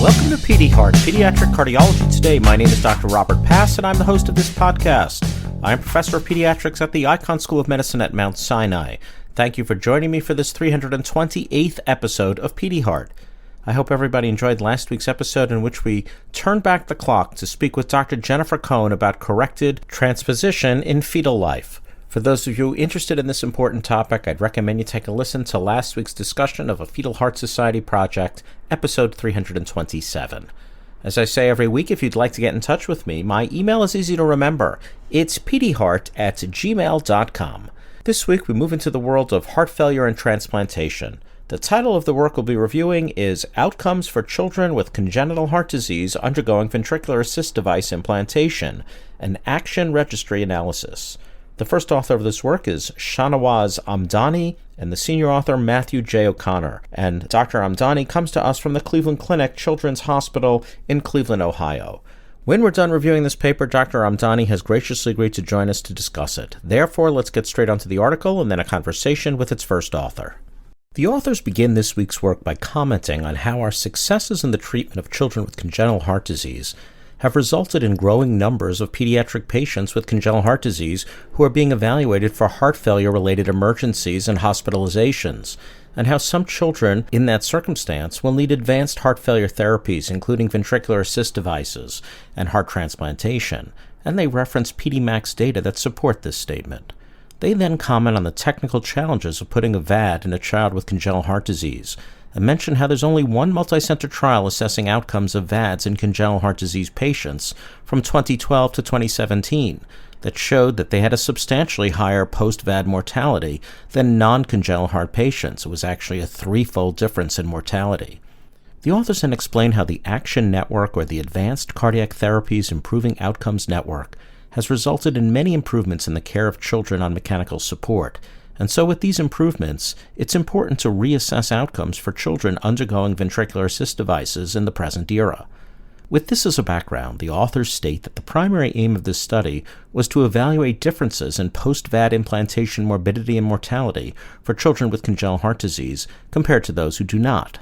Welcome to Pediheart, Pediatric Cardiology Today. My name is Dr. Robert Pass, and I'm the host of this podcast. I am Professor of Pediatrics at the Icahn School of Medicine at Mount Sinai. Thank you for joining me for this 328th episode of Pediheart. I hope everybody enjoyed last week's episode in which we turned back the clock to speak with Dr. Jennifer Cohen about corrected transposition in fetal life. For those of you interested in this important topic, I'd recommend you take a listen to last week's discussion of a Fetal Heart Society project, episode 327. As I say every week, if you'd like to get in touch with me, my email is easy to remember. It's pediheart@gmail.com. This week, we move into the world of heart failure and transplantation. The title of the work we'll be reviewing is Outcomes for Children with Congenital Heart Disease Undergoing Ventricular Assist Device Implantation, an Action Registry Analysis. The first author of this work is Shahnawaz Amdani, and the senior author Matthew J. O'Connor. And Dr. Amdani comes to us from the Cleveland Clinic Children's Hospital in Cleveland, Ohio. When we're done reviewing this paper, Dr. Amdani has graciously agreed to join us to discuss it. Therefore, let's get straight onto the article and then a conversation with its first author. The authors begin this week's work by commenting on how our successes in the treatment of children with congenital heart disease have resulted in growing numbers of pediatric patients with congenital heart disease who are being evaluated for heart failure-related emergencies and hospitalizations, and how some children in that circumstance will need advanced heart failure therapies, including ventricular assist devices and heart transplantation, and they reference PDMAX data that support this statement. They then comment on the technical challenges of putting a VAD in a child with congenital heart disease, and mention how there's only one multi-center trial assessing outcomes of VADs in congenital heart disease patients from 2012 to 2017 that showed that they had a substantially higher post-VAD mortality than non-congenital heart patients. It was actually a threefold difference in mortality. The authors then explain how the ACTION Network, or the Advanced Cardiac Therapies Improving Outcomes Network, has resulted in many improvements in the care of children on mechanical support. And so with these improvements, it's important to reassess outcomes for children undergoing ventricular assist devices in the present era. With this as a background, the authors state that the primary aim of this study was to evaluate differences in post-VAD implantation morbidity and mortality for children with congenital heart disease compared to those who do not.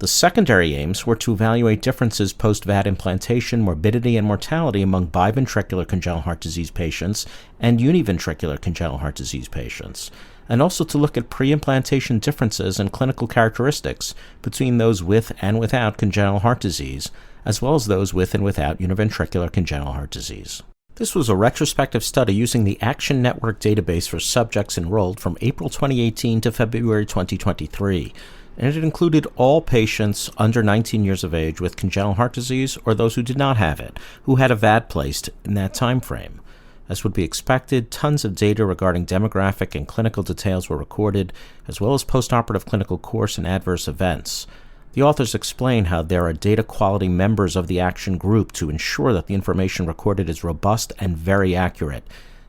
The secondary aims were to evaluate differences post-VAD implantation morbidity and mortality among biventricular congenital heart disease patients and univentricular congenital heart disease patients, and also to look at pre-implantation differences in clinical characteristics between those with and without congenital heart disease, as well as those with and without univentricular congenital heart disease. This was a retrospective study using the ACTION Network database for subjects enrolled from April 2018 to February 2023, and it included all patients under 19 years of age with congenital heart disease or those who did not have it, who had a VAD placed in that time frame. As would be expected, tons of data regarding demographic and clinical details were recorded, as well as postoperative clinical course and adverse events. The authors explain how there are data quality members of the ACTION group to ensure that the information recorded is robust and very accurate.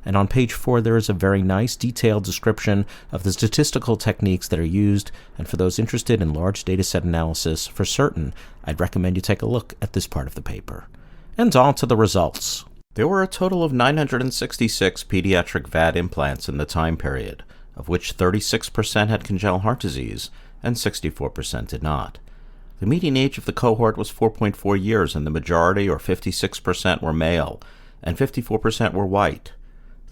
And on page 4, there is a very nice detailed description of the statistical techniques that are used, and for those interested in large dataset analysis, for certain, I'd recommend you take a look at this part of the paper. And on to the results. There were a total of 966 pediatric VAD implants in the time period, of which 36% had congenital heart disease and 64% did not. The median age of the cohort was 4.4 years, and the majority, or 56%, were male, and 54% were white.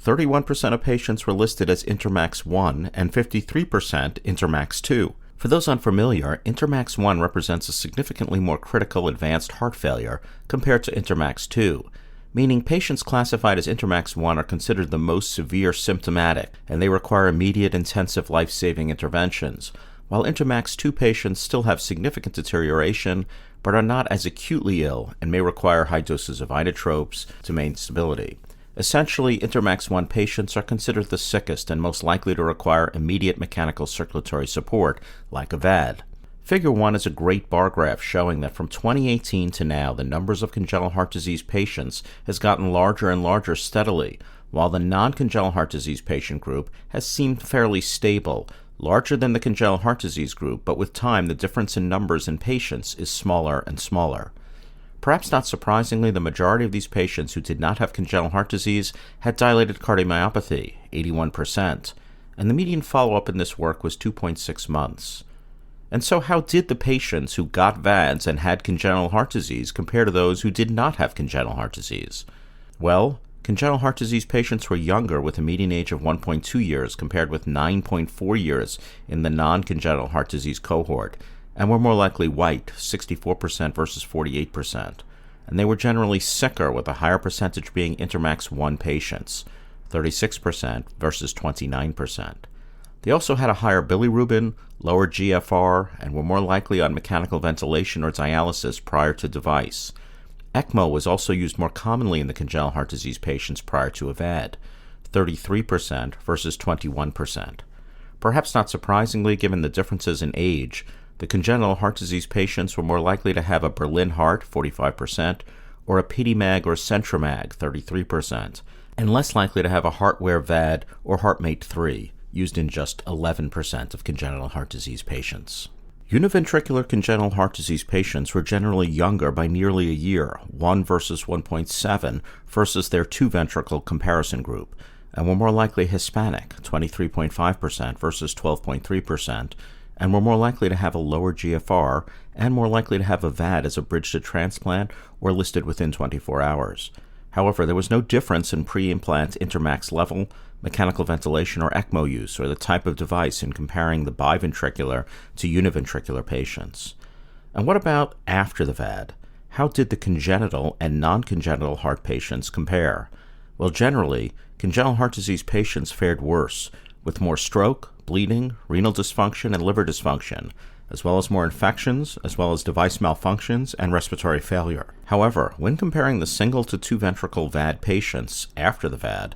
31% of patients were listed as Intermax 1 and 53% Intermax 2. For those unfamiliar, Intermax 1 represents a significantly more critical advanced heart failure compared to Intermax 2, meaning patients classified as Intermax 1 are considered the most severe symptomatic, and they require immediate intensive life-saving interventions, while Intermax 2 patients still have significant deterioration but are not as acutely ill and may require high doses of inotropes to maintain stability. Essentially, Intermax 1 patients are considered the sickest and most likely to require immediate mechanical circulatory support, like a VAD. Figure 1 is a great bar graph showing that from 2018 to now, the numbers of congenital heart disease patients has gotten larger and larger steadily, while the non-congenital heart disease patient group has seemed fairly stable, larger than the congenital heart disease group, but with time the difference in numbers in patients is smaller and smaller. Perhaps not surprisingly, the majority of these patients who did not have congenital heart disease had dilated cardiomyopathy, 81%, and the median follow-up in this work was 2.6 months. And so how did the patients who got VADs and had congenital heart disease compare to those who did not have congenital heart disease? Well, congenital heart disease patients were younger with a median age of 1.2 years compared with 9.4 years in the non-congenital heart disease cohort, and were more likely white, 64% versus 48%. And they were generally sicker, with a higher percentage being Intermax 1 patients, 36% versus 29%. They also had a higher bilirubin, lower GFR, and were more likely on mechanical ventilation or dialysis prior to device. ECMO was also used more commonly in the congenital heart disease patients prior to a VAD, 33% versus 21%. Perhaps not surprisingly, given the differences in age, the congenital heart disease patients were more likely to have a Berlin heart, 45%, or a PediMag or CentraMag, 33%, and less likely to have a HeartWare VAD or HeartMate 3, used in just 11% of congenital heart disease patients. Univentricular congenital heart disease patients were generally younger by nearly a year, 1 versus 1.7, versus their two-ventricle comparison group, and were more likely Hispanic, 23.5% versus 12.3%, and were more likely to have a lower GFR and more likely to have a VAD as a bridge to transplant or listed within 24 hours. However, there was no difference in pre-implant Intermax level, mechanical ventilation, or ECMO use, or the type of device in comparing the biventricular to univentricular patients. And what about after the VAD? How did the congenital and non-congenital heart patients compare? Well, generally, congenital heart disease patients fared worse, with more stroke, bleeding, renal dysfunction, and liver dysfunction, as well as more infections, as well as device malfunctions and respiratory failure. However, when comparing the single to two ventricle VAD patients after the VAD,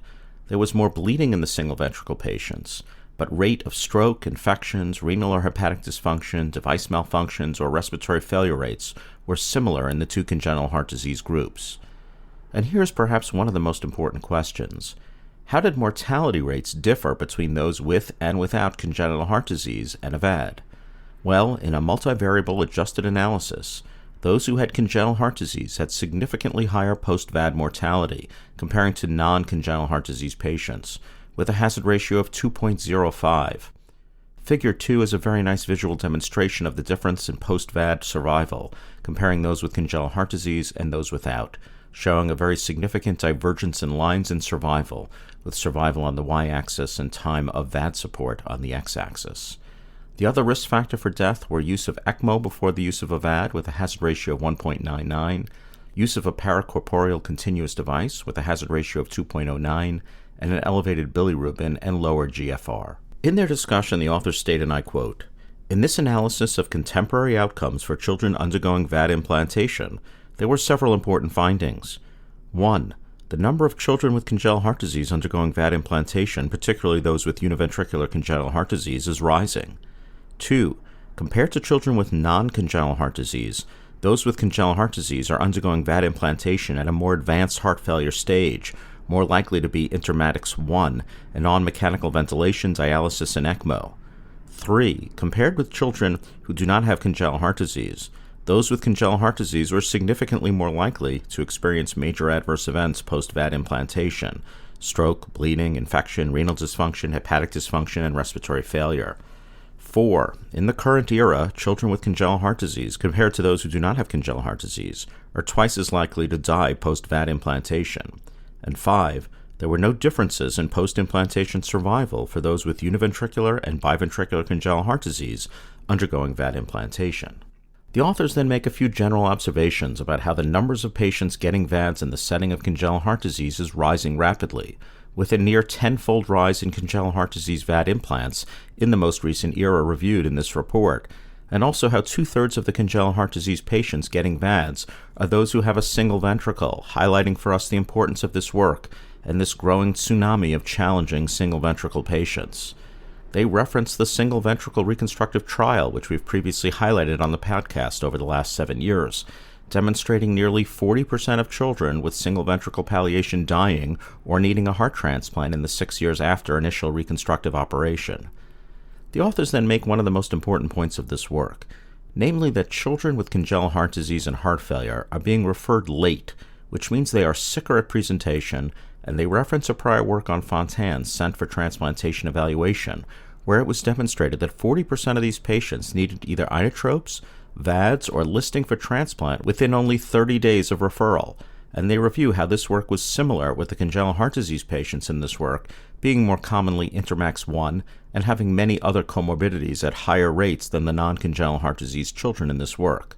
there was more bleeding in the single ventricle patients, but rate of stroke, infections, renal or hepatic dysfunction, device malfunctions, or respiratory failure rates were similar in the two congenital heart disease groups. And here's perhaps one of the most important questions. How did mortality rates differ between those with and without congenital heart disease and a VAD? Well, in a multivariable adjusted analysis, those who had congenital heart disease had significantly higher post-VAD mortality comparing to non-congenital heart disease patients, with a hazard ratio of 2.05. Figure 2 is a very nice visual demonstration of the difference in post-VAD survival, comparing those with congenital heart disease and those without, showing a very significant divergence in lines in survival, with survival on the y-axis and time of VAD support on the x-axis. The other risk factor for death were use of ECMO before the use of a VAD with a hazard ratio of 1.99, use of a paracorporeal continuous device with a hazard ratio of 2.09, and an elevated bilirubin and lower GFR. In their discussion, the authors state, and I quote, "In this analysis of contemporary outcomes for children undergoing VAD implantation, there were several important findings. 1. The number of children with congenital heart disease undergoing VAD implantation, particularly those with univentricular congenital heart disease, is rising. 2. Compared to children with non-congenital heart disease, those with congenital heart disease are undergoing VAD implantation at a more advanced heart failure stage, more likely to be Intermax 1 and on mechanical ventilation, dialysis, and ECMO. 3. Compared with children who do not have congenital heart disease, those with congenital heart disease were significantly more likely to experience major adverse events post-VAD implantation: stroke, bleeding, infection, renal dysfunction, hepatic dysfunction, and respiratory failure. 4. In the current era, children with congenital heart disease, compared to those who do not have congenital heart disease, are twice as likely to die post-VAD implantation. And 5. There were no differences in post-implantation survival for those with univentricular and biventricular congenital heart disease undergoing VAD implantation. The authors then make a few general observations about how the numbers of patients getting VADs in the setting of congenital heart disease is rising rapidly, with a near tenfold rise in congenital heart disease VAD implants in the most recent era reviewed in this report, and also how 2/3 of the congenital heart disease patients getting VADs are those who have a single ventricle, highlighting for us the importance of this work and this growing tsunami of challenging single ventricle patients. They reference the single ventricle reconstructive trial, which we've previously highlighted on the podcast over the last 7 years, demonstrating nearly 40% of children with single ventricle palliation dying or needing a heart transplant in the 6 years after initial reconstructive operation. The authors then make one of the most important points of this work, namely that children with congenital heart disease and heart failure are being referred late, which means they are sicker at presentation, and they reference a prior work on Fontaine's Sent for Transplantation Evaluation, where it was demonstrated that 40% of these patients needed either inotropes, VADs, or listing for transplant within only 30 days of referral. And they review how this work was similar with the congenital heart disease patients in this work being more commonly intermax 1 and having many other comorbidities at higher rates than the non-congenital heart disease children in this work.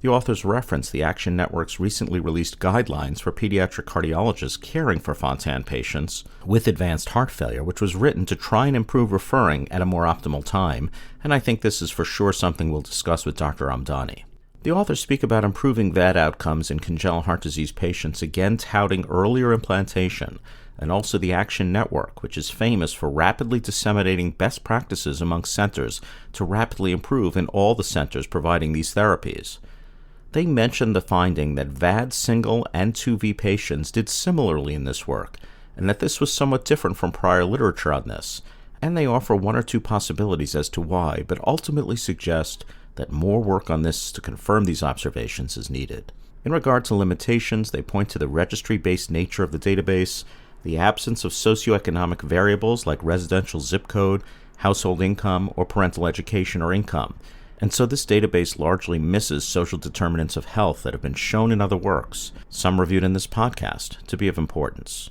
The authors reference the Action Network's recently released guidelines for pediatric cardiologists caring for Fontan patients with advanced heart failure, which was written to try and improve referring at a more optimal time, and I think this is for sure something we'll discuss with Dr. Amdani. The authors speak about improving VAD outcomes in congenital heart disease patients, again touting earlier implantation, and also the Action Network, which is famous for rapidly disseminating best practices among centers to rapidly improve in all the centers providing these therapies. They mentioned the finding that VAD single and 2V patients did similarly in this work, and that this was somewhat different from prior literature on this, and they offer one or two possibilities as to why, but ultimately suggest that more work on this to confirm these observations is needed. In regard to limitations, they point to the registry-based nature of the database, the absence of socioeconomic variables like residential zip code, household income, or parental education or income, and so this database largely misses social determinants of health that have been shown in other works, some reviewed in this podcast, to be of importance.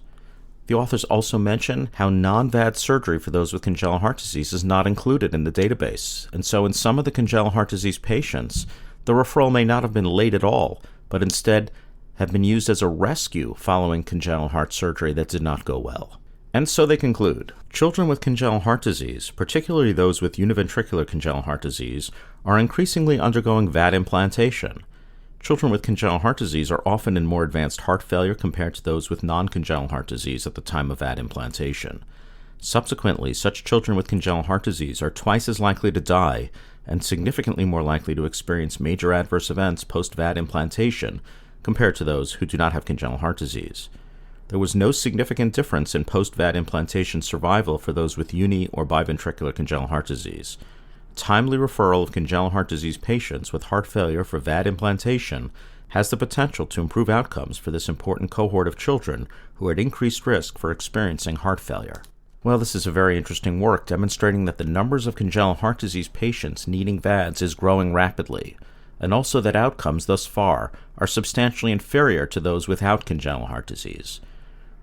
The authors also mention how non-VAD surgery for those with congenital heart disease is not included in the database, and so in some of the congenital heart disease patients, the referral may not have been late at all, but instead have been used as a rescue following congenital heart surgery that did not go well. And so they conclude, children with congenital heart disease, particularly those with univentricular congenital heart disease, are increasingly undergoing VAD implantation. Children with congenital heart disease are often in more advanced heart failure compared to those with non-congenital heart disease at the time of VAD implantation. Subsequently, such children with congenital heart disease are twice as likely to die and significantly more likely to experience major adverse events post-VAD implantation compared to those who do not have congenital heart disease. There was no significant difference in post-VAD implantation survival for those with uni- or biventricular congenital heart disease. Timely referral of congenital heart disease patients with heart failure for VAD implantation has the potential to improve outcomes for this important cohort of children who are at increased risk for experiencing heart failure. Well, this is a very interesting work demonstrating that the numbers of congenital heart disease patients needing VADs is growing rapidly, and also that outcomes thus far are substantially inferior to those without congenital heart disease.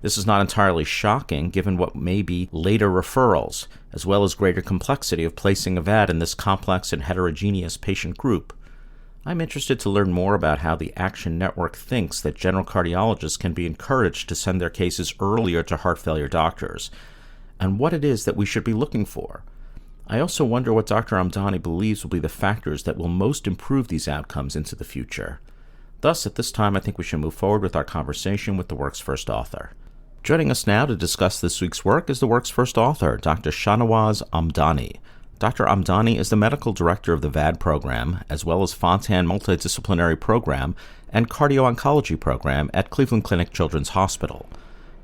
This is not entirely shocking given what may be later referrals, as well as greater complexity of placing a VAD in this complex and heterogeneous patient group. I'm interested to learn more about how the Action Network thinks that general cardiologists can be encouraged to send their cases earlier to heart failure doctors, and what it is that we should be looking for. I also wonder what Dr. Amdani believes will be the factors that will most improve these outcomes into the future. Thus, at this time, I think we should move forward with our conversation with the work's first author. Joining us now to discuss this week's work is the work's first author, Dr. Shahnawaz Amdani. Dr. Amdani is the medical director of the VAD program, as well as Fontan Multidisciplinary Program and Cardio-Oncology Program at Cleveland Clinic Children's Hospital.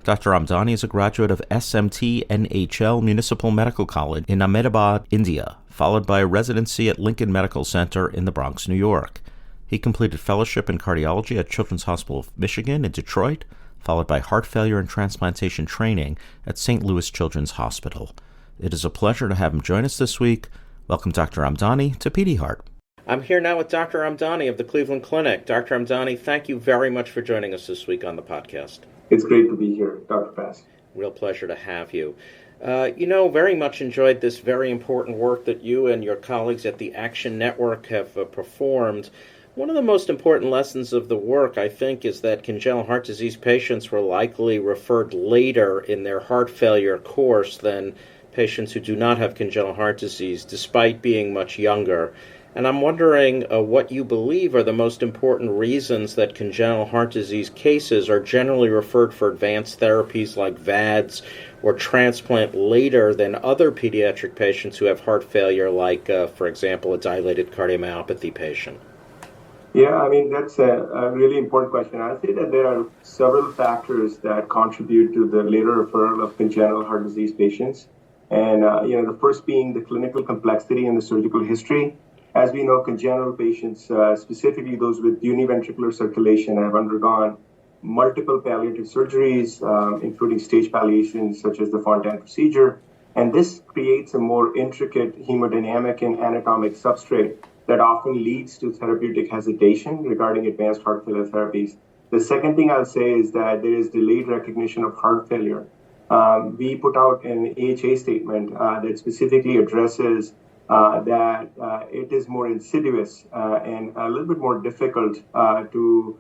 Dr. Amdani is a graduate of SMT NHL Municipal Medical College in Ahmedabad, India, followed by a residency at Lincoln Medical Center in the Bronx, New York. He completed fellowship in cardiology at Children's Hospital of Michigan in Detroit, followed by heart failure and transplantation training at St. Louis Children's Hospital. It is a pleasure to have him join us this week. Welcome, Dr. Amdani, to Pediheart. I'm here now with Dr. Amdani of the Cleveland Clinic. Dr. Amdani, thank you very much for joining us this week on the podcast. It's great to be here, Dr. Pass. Real pleasure to have you. Very much enjoyed this very important work that you and your colleagues at the Action Network have performed. One of the most important lessons of the work, I think, is that congenital heart disease patients were likely referred later in their heart failure course than patients who do not have congenital heart disease, despite being much younger. And I'm wondering what you believe are the most important reasons that congenital heart disease cases are generally referred for advanced therapies like VADs or transplant later than other pediatric patients who have heart failure, like, for example, a dilated cardiomyopathy patient. Yeah, that's a really important question. I'd say that there are several factors that contribute to the later referral of congenital heart disease patients. And, the first being the clinical complexity and the surgical history. As we know, congenital patients, specifically those with univentricular circulation, have undergone multiple palliative surgeries, including stage palliations such as the Fontan procedure, And this creates a more intricate hemodynamic and anatomic substrate that often leads to therapeutic hesitation regarding advanced heart failure therapies. The second thing I'll say is that there is delayed recognition of heart failure. We put out an AHA statement that specifically addresses that it is more insidious and a little bit more difficult to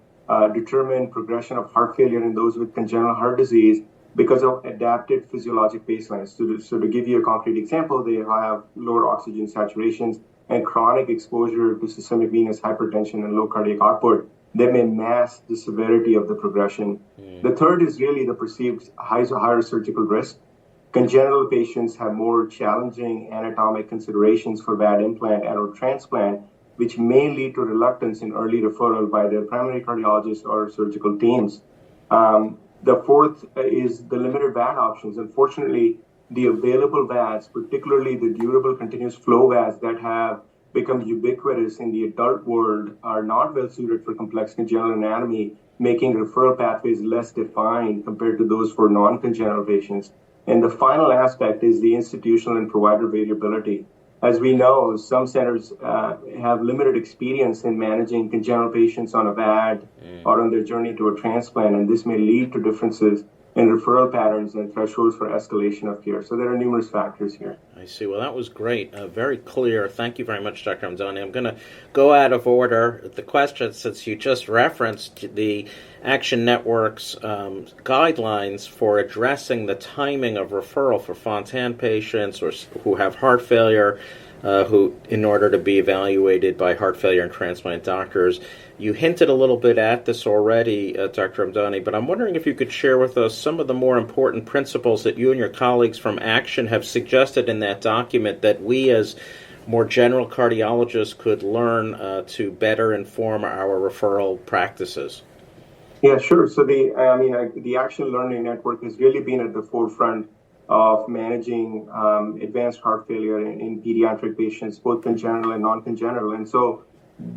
determine progression of heart failure in those with congenital heart disease because of adapted physiologic baselines. So to give you a concrete example, they have lower oxygen saturations and chronic exposure to systemic venous hypertension and low cardiac output that may mask the severity of the progression. The third is really the perceived higher surgical risk. Congenital patients have more challenging anatomic considerations for VAD implant and or transplant, which may lead to reluctance in early referral by their primary cardiologist or surgical teams. The fourth is the limited VAD options. Unfortunately, the available VADs, particularly the durable continuous flow VADs that have become ubiquitous in the adult world, are not well suited for complex congenital anatomy, making referral pathways less defined compared to those for non-congenital patients. And the final aspect is the institutional and provider variability. As we know, some centers have limited experience in managing congenital patients on a VAD or on their journey to a transplant, and this may lead to differences in referral patterns and thresholds for escalation of care. So there are numerous factors here. I see. Well, that was great. Very clear. Thank you very much, Dr. Amdani. I'm going to go out of order. The question, since you just referenced the Action Network's guidelines for addressing the timing of referral for Fontan patients or who have heart failure, who, in order to be evaluated by heart failure and transplant doctors. You hinted a little bit at this already, Dr. Amdani, but I'm wondering if you could share with us some of the more important principles that you and your colleagues from Action have suggested in that document that we as more general cardiologists could learn to better inform our referral practices. Yeah, sure. So the Action Learning Network has really been at the forefront of managing advanced heart failure in pediatric patients, both congenital and non-congenital. And so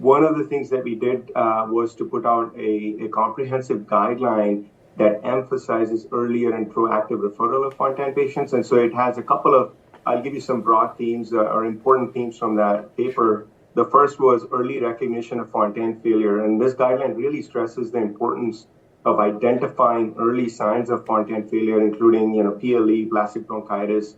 one of the things that we did was to put out a comprehensive guideline that emphasizes earlier and proactive referral of Fontan patients. And so it has a couple of, I'll give you some broad themes or important themes from that paper. The first was early recognition of Fontan failure. And this guideline really stresses the importance of identifying early signs of Fontan failure, including, PLE, plastic bronchitis,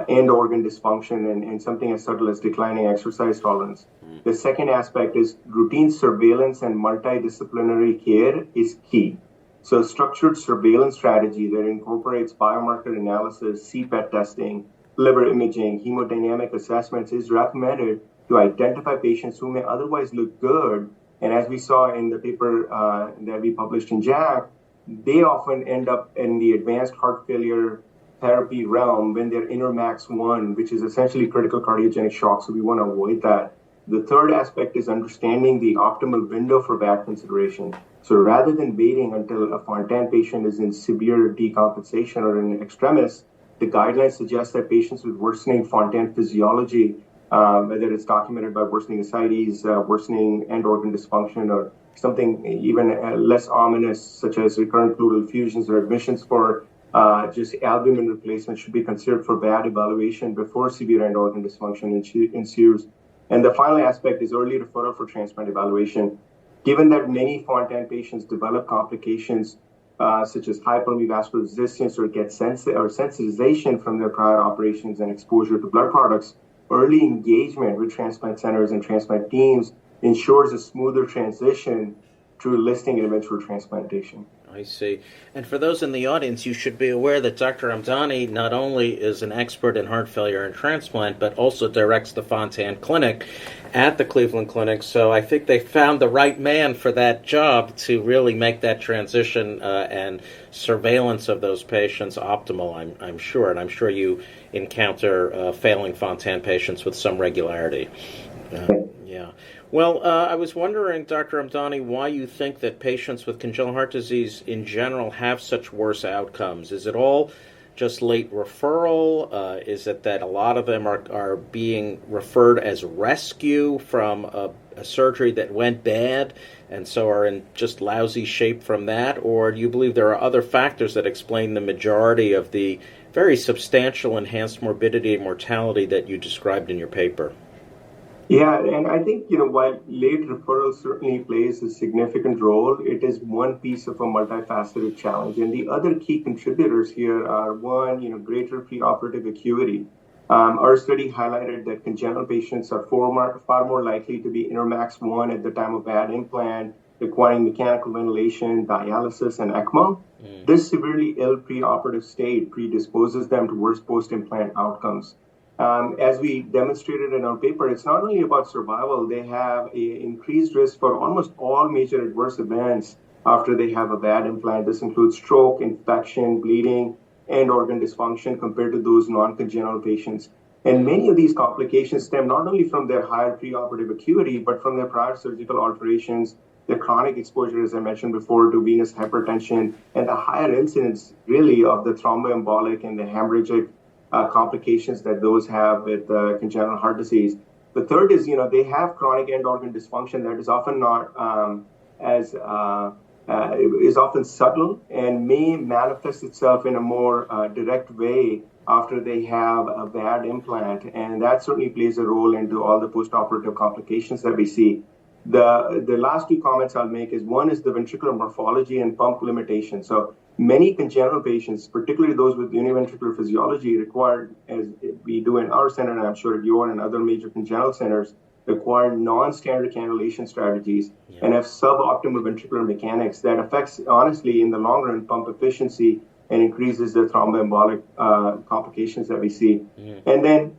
end organ dysfunction, and something as subtle as declining exercise tolerance. The second aspect is routine surveillance and multidisciplinary care is key. So structured surveillance strategy that incorporates biomarker analysis, CPET testing, liver imaging, hemodynamic assessments is recommended to identify patients who may otherwise look good. And as we saw in the paper that we published in JACC, they often end up in the advanced heart failure therapy realm when they're inner max 1, which is essentially critical cardiogenic shock. So we want to avoid that. The third aspect is understanding the optimal window for VAD consideration. So rather than waiting until a Fontan patient is in severe decompensation or in extremis, the guidelines suggest that patients with worsening Fontan physiology, whether it's documented by worsening ascites, worsening end organ dysfunction, or something even less ominous, such as recurrent pleural effusions or admissions for just albumin replacement, should be considered for VAD evaluation before severe end organ dysfunction ensues. And the final aspect is early referral for transplant evaluation. Given that many Fontan patients develop complications such as hypertrophic vascular resistance or get sensitization from their prior operations and exposure to blood products, early engagement with transplant centers and transplant teams ensures a smoother transition through listing and eventual transplantation. I see. And for those in the audience, you should be aware that Dr. Amdani not only is an expert in heart failure and transplant, but also directs the Fontan Clinic at the Cleveland Clinic. So I think they found the right man for that job to really make that transition and surveillance of those patients optimal, I'm sure. And I'm sure you encounter failing Fontan patients with some regularity. Yeah. Well, I was wondering, Dr. Amdani, why you think that patients with congenital heart disease in general have such worse outcomes. Is it all just late referral? Is it that a lot of them are being referred as rescue from a surgery that went bad and so are in just lousy shape from that? Or do you believe there are other factors that explain the majority of the very substantial enhanced morbidity and mortality that you described in your paper. Yeah, and I think, while late referral certainly plays a significant role, it is one piece of a multifaceted challenge. And the other key contributors here are one, greater preoperative acuity. Our study highlighted that congenital patients are far more likely to be intermax 1 at the time of VAD implant, requiring mechanical ventilation, dialysis, and ECMO. This severely ill preoperative state predisposes them to worse post-implant outcomes. As we demonstrated in our paper, it's not only about survival, they have an increased risk for almost all major adverse events after they have a VAD implant. This includes stroke, infection, bleeding, and organ dysfunction compared to those non-congenital patients. And many of these complications stem not only from their higher preoperative acuity, but from their prior surgical alterations, their chronic exposure, as I mentioned before, to venous hypertension, and the higher incidence, really, of the thromboembolic and the hemorrhagic complications that those have with congenital heart disease. The third is, they have chronic end organ dysfunction that is often not is often subtle and may manifest itself in a more direct way after they have a VAD implant, and that certainly plays a role into all the postoperative complications that we see. The last two comments I'll make is one is the ventricular morphology and pump limitation. So many congenital patients, particularly those with univentricular physiology, require, as we do in our center, and I'm sure at your and other major congenital centers, require non-standard cannulation strategies and have suboptimal ventricular mechanics that affects, honestly, in the long run, pump efficiency and increases the thromboembolic complications that we see. And then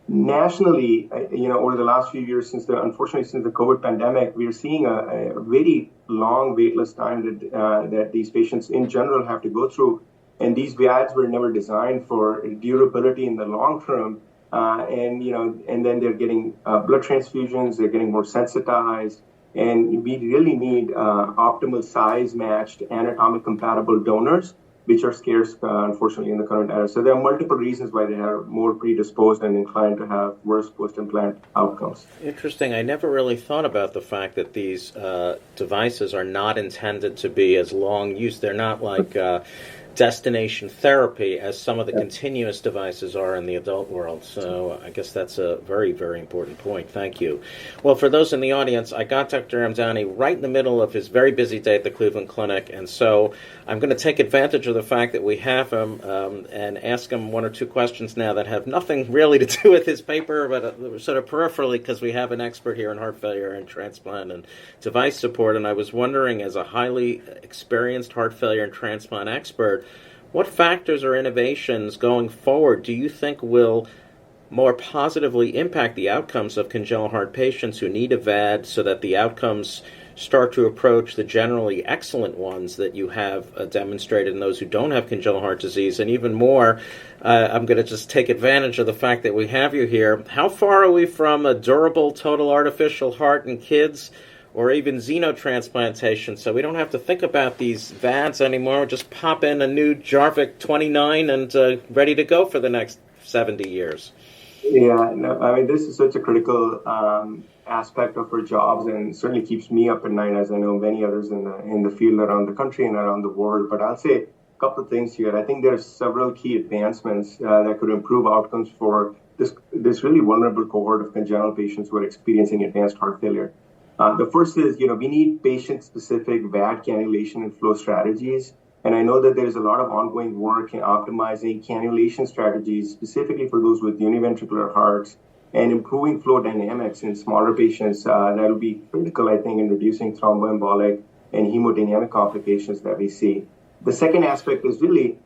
nationally, over the last few years, unfortunately since the COVID pandemic, we are seeing a very long waitlist time that these patients in general have to go through. And these VADs were never designed for durability in the long term. And then they're getting blood transfusions, they're getting more sensitized, and we really need optimal size matched anatomic compatible donors, which are scarce, unfortunately, in the current era. So there are multiple reasons why they are more predisposed and inclined to have worse post-implant outcomes. Interesting. I never really thought about the fact that these devices are not intended to be as long use. They're not like destination therapy as some of the continuous devices are in the adult world. So I guess that's a very, very important point. Thank you. Well, for those in the audience, I got Dr. Amdani right in the middle of his very busy day at the Cleveland Clinic, and so I'm going to take advantage of the fact that we have him and ask him one or two questions now that have nothing really to do with his paper, but sort of peripherally, because we have an expert here in heart failure and transplant and device support. And I was wondering, as a highly experienced heart failure and transplant expert, what factors or innovations going forward do you think will more positively impact the outcomes of congenital heart patients who need a VAD so that the outcomes start to approach the generally excellent ones that you have demonstrated in those who don't have congenital heart disease? And even more, I'm going to just take advantage of the fact that we have you here. How far are we from a durable total artificial heart in kids, or even xenotransplantation, so we don't have to think about these VADs anymore? We'll just pop in a new Jarvik 29 and ready to go for the next 70 years. Yeah, no, I mean, this is such a critical aspect of our jobs, and certainly keeps me up at night, as I know many others in the field around the country and around the world. But I'll say a couple of things here. I think there are several key advancements that could improve outcomes for this really vulnerable cohort of congenital patients who are experiencing advanced heart failure. The first is, we need patient-specific VAD cannulation and flow strategies. And I know that there's a lot of ongoing work in optimizing cannulation strategies, specifically for those with univentricular hearts, and improving flow dynamics in smaller patients. That will be critical, I think, in reducing thromboembolic and hemodynamic complications that we see. The second aspect is really,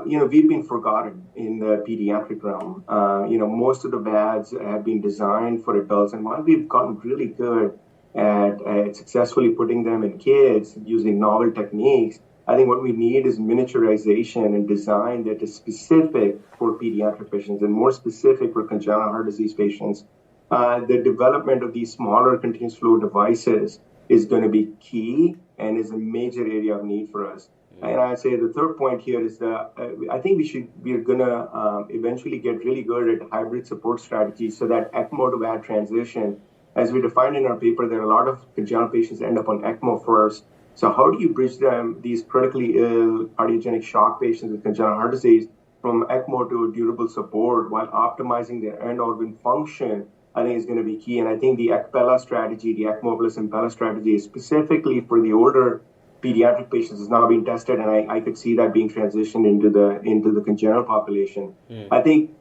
we've been forgotten in the pediatric realm. Most of the VADs have been designed for adults, and while we've gotten really good at successfully putting them in kids using novel techniques, I think what we need is miniaturization and design that is specific for pediatric patients and more specific for congenital heart disease patients. The development of these smaller continuous flow devices is going to be key and is a major area of need for us. And I'd say the third point here is that I think we are going to eventually get really good at hybrid support strategies, so that ECMO to VAD transition, as we defined in our paper, there are a lot of congenital patients end up on ECMO first. So how do you bridge these critically ill cardiogenic shock patients with congenital heart disease from ECMO to durable support while optimizing their end organ function, I think is going to be key. And I think the ECPella strategy, the ECMO plus Impella strategy, is specifically for the older pediatric patients, is now being tested, and I could see that being transitioned into the congenital population. I think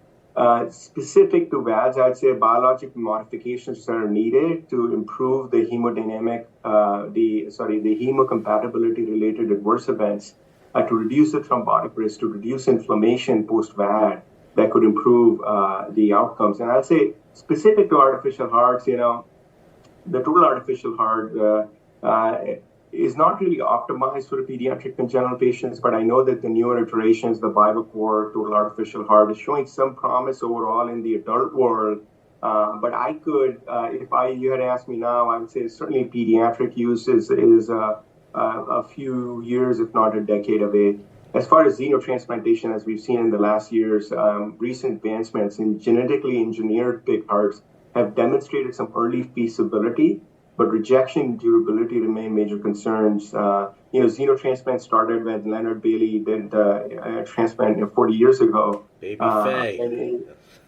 specific to VADs, I'd say biologic modifications that are needed to improve the hemodynamic, the hemocompatibility related adverse events, to reduce the thrombotic risk, to reduce inflammation post-VAD, that could improve the outcomes. And I'd say specific to artificial hearts, the total artificial heart is not really optimized for the pediatric congenital patients, but I know that the newer iterations, the Bivacor total artificial heart, is showing some promise overall in the adult world. But I could, if you had asked me now, I would say certainly pediatric use is a few years, if not a decade away. As far as xenotransplantation, as we've seen in the last years, recent advancements in genetically engineered pig hearts have demonstrated some early feasibility, but rejection and durability remain major concerns. Xenotransplant started when Leonard Bailey did a transplant 40 years ago. Baby Faye.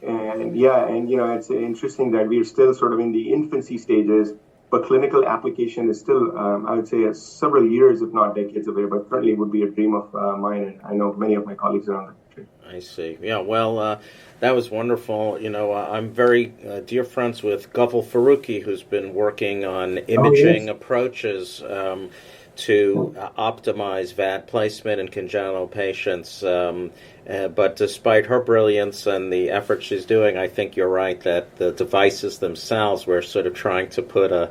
And it's interesting that we're still sort of in the infancy stages, but clinical application is still, I would say, several years, if not decades away, but certainly would be a dream of mine, and I know many of my colleagues around the country. I see. Yeah, well, that was wonderful. I'm very dear friends with Gulful Faruqi, who's been working on imaging approaches to optimize VAD placement in congenital patients. But despite her brilliance and the effort she's doing, I think you're right that the devices themselves, we're sort of trying to put a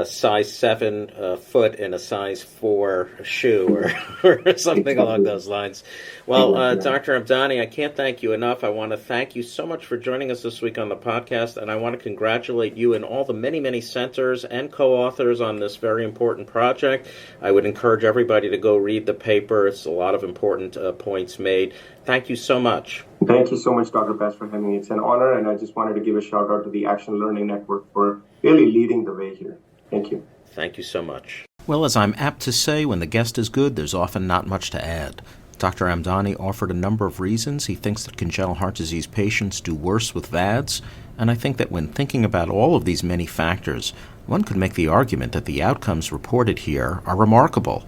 size 7 foot in a size 4 shoe or something along those lines. Well, Dr. Amdani, I can't thank you enough. I want to thank you so much for joining us this week on the podcast, and I want to congratulate you and all the many, many centers and co-authors on this very important project. I would encourage everybody to go read the paper. It's a lot of important points made. Thank you so much. Thank you so much, Dr. Bass, for having me. It's an honor, and I just wanted to give a shout out to the Action Learning Network for really leading the way here. Thank you. Thank you so much. Well, as I'm apt to say, when the guest is good, there's often not much to add. Dr. Amdani offered a number of reasons he thinks that congenital heart disease patients do worse with VADs, and I think that when thinking about all of these many factors, one could make the argument that the outcomes reported here are remarkable,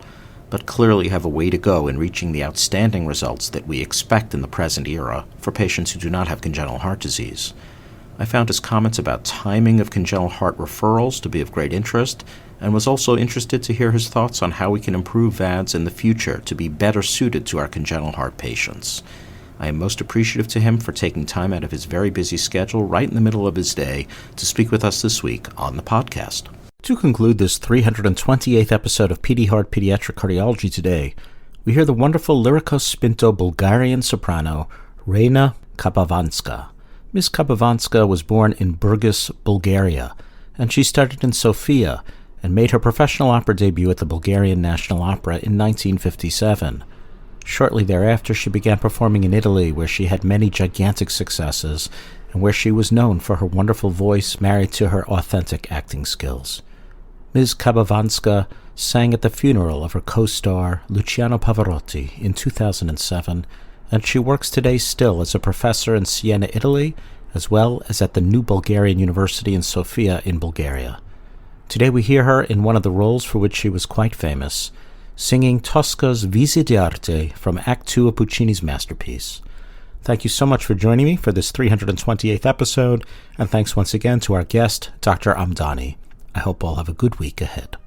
but clearly have a way to go in reaching the outstanding results that we expect in the present era for patients who do not have congenital heart disease. I found his comments about timing of congenital heart referrals to be of great interest, and was also interested to hear his thoughts on how we can improve VADs in the future to be better suited to our congenital heart patients. I am most appreciative to him for taking time out of his very busy schedule right in the middle of his day to speak with us this week on the podcast. To conclude this 328th episode of Pediheart Pediatric Cardiology today, we hear the wonderful Lyrico-Spinto Bulgarian soprano Reina Kapavanska. Ms. Kapavanska was born in Burgas, Bulgaria, and she studied in Sofia and made her professional opera debut at the Bulgarian National Opera in 1957. Shortly thereafter, she began performing in Italy, where she had many gigantic successes and where she was known for her wonderful voice married to her authentic acting skills. Ms. Kapavanska sang at the funeral of her co-star Luciano Pavarotti in 2007, and she works today still as a professor in Siena, Italy, as well as at the New Bulgarian University in Sofia in Bulgaria. Today we hear her in one of the roles for which she was quite famous, singing Tosca's Visi d'Arte from Act 2 of Puccini's masterpiece. Thank you so much for joining me for this 328th episode, and thanks once again to our guest, Dr. Amdani. I hope all have a good week ahead.